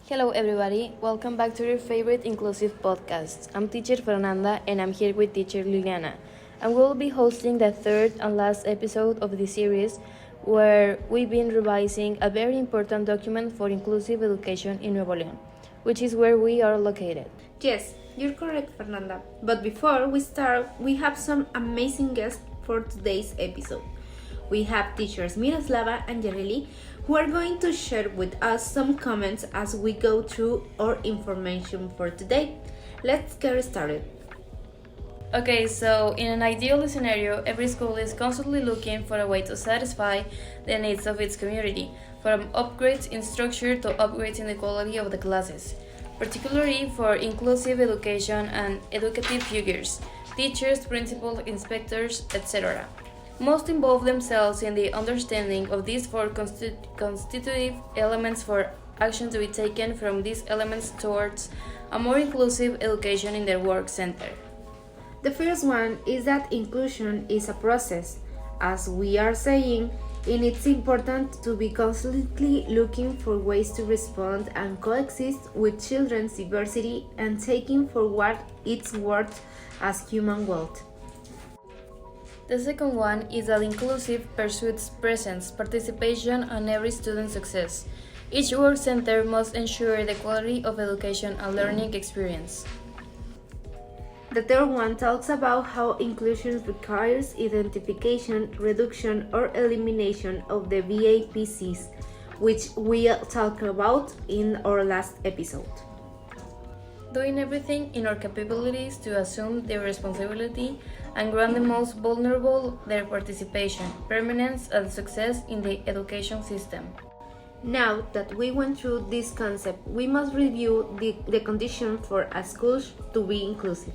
Hello everybody, welcome back to your favorite inclusive podcast. I'm teacher Fernanda and I'm here with teacher Liliana. And we'll be hosting the third and last episode of this series where we've been revising a very important document for inclusive education in Nuevo León, which is where we are located. Yes, you're correct, Fernanda. But before we start, we have some amazing guests for today's episode. We have teachers Miroslava and Yareli, who are going to share with us some comments as we go through our information for today. Let's get started. Okay, so in an ideal scenario, every school is constantly looking for a way to satisfy the needs of its community, from upgrades in structure to upgrades in the quality of the classes, particularly for inclusive education and educative figures, teachers, principals, inspectors, etc. Most involve themselves in the understanding of these four constitutive elements for action to be taken from these elements towards a more inclusive education in their work center. The first one is that inclusion is a process. As we are saying, and it's important to be constantly looking for ways to respond and coexist with children's diversity and taking for what it's worth as human worth. The second one is that inclusive pursues presence, participation, and every student's success. Each work center must ensure the quality of education and learning experience. The third one talks about how inclusion requires identification, reduction, or elimination of the VAPCs, which we talked about in our last episode. Doing everything in our capabilities to assume their responsibility and grant the most vulnerable their participation, permanence, and success in the education system. Now that we went through this concept, we must review the condition for a school to be inclusive.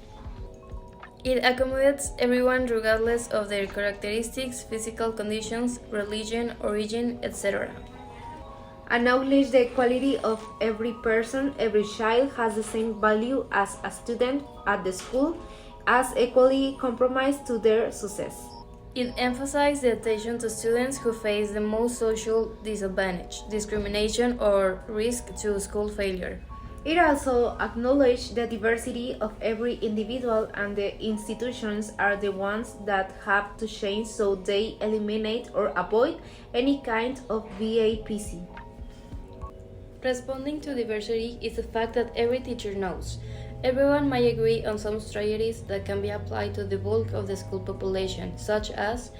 It accommodates everyone regardless of their characteristics, physical conditions, religion, origin, etc. Acknowledge the equality of every person. Every child has the same value as a student at the school, as equally compromised to their success. It emphasizes the attention to students who face the most social disadvantage, discrimination, or risk to school failure. It also acknowledges the diversity of every individual, and the institutions are the ones that have to change so they eliminate or avoid any kind of VAPC. Responding to diversity is the fact that every teacher knows. Everyone might agree on some strategies that can be applied to the bulk of the school population, such as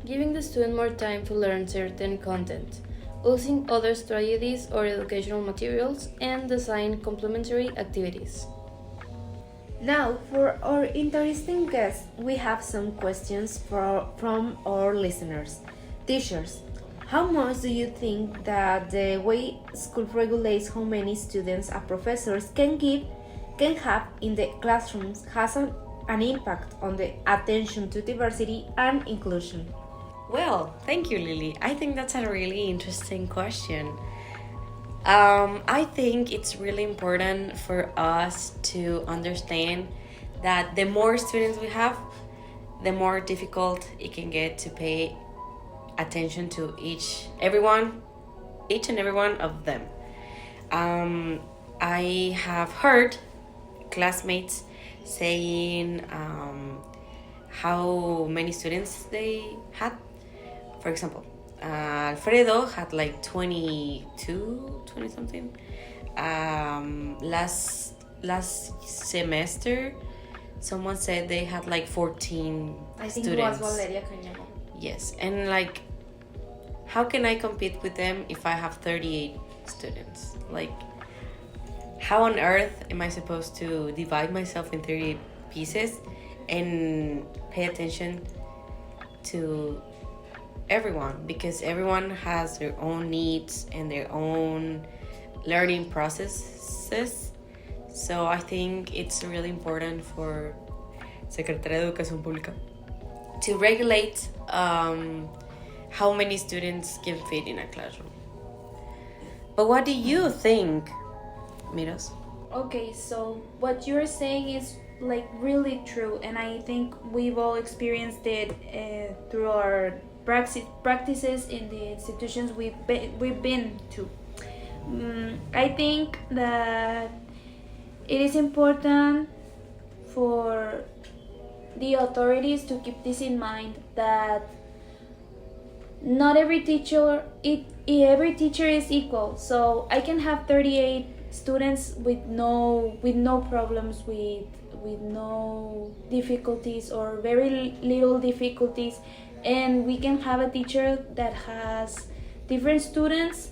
giving the student more time to learn certain content, using other strategies or educational materials, and design complementary activities. Now, for our interesting guests, we have some questions from our listeners. Teachers, how much do you think that the way school regulates how many students and professors can have in the classrooms has an impact on the attention to diversity and inclusion? Well, thank you, Lily. I think that's a really interesting question. I think it's really important for us to understand that the more students we have, the more difficult it can get to pay attention to each and every one of them. I have heard classmates saying how many students they had. For example, Alfredo had like 20 something. Last semester, someone said they had like 14 I think students. it was Valeria Cañamo. Yes, and like, how can I compete with them if I have 38 students? Like, how on earth am I supposed to divide myself in 38 pieces and pay attention to everyone? Because everyone has their own needs and their own learning processes. So I think it's really important for Secretaría de Educación Pública to regulate how many students can fit in a classroom. But what do you think, Miros? Okay, so what you're saying is like really true, and I think we've all experienced it through our practices in the institutions we've been to. I think that it is important for the authorities to keep this in mind, that not every teacher every teacher is equal. So I can have 38 students with no problems, with no difficulties or very little difficulties, and we can have a teacher that has different students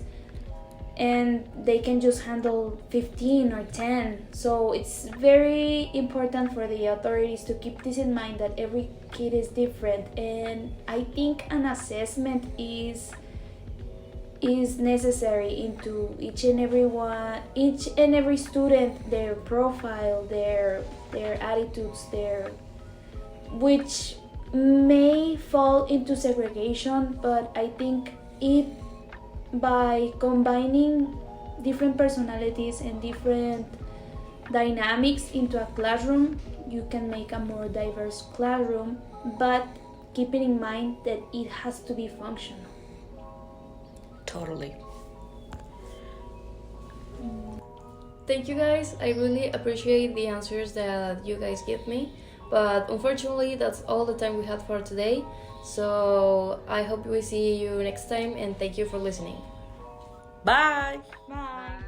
and they can just handle 15 or 10. So it's very important for the authorities to keep this in mind, that every kid is different, and I think an assessment is necessary into each and every student, their profile, their attitudes, which may fall into segregation, but I think by combining different personalities and different dynamics into a classroom, you can make a more diverse classroom, but keeping in mind that it has to be functional. Totally. Thank you guys. I really appreciate the answers that you guys give me. But unfortunately, that's all the time we had for today. So I hope we see you next time, and thank you for listening. Bye. Bye.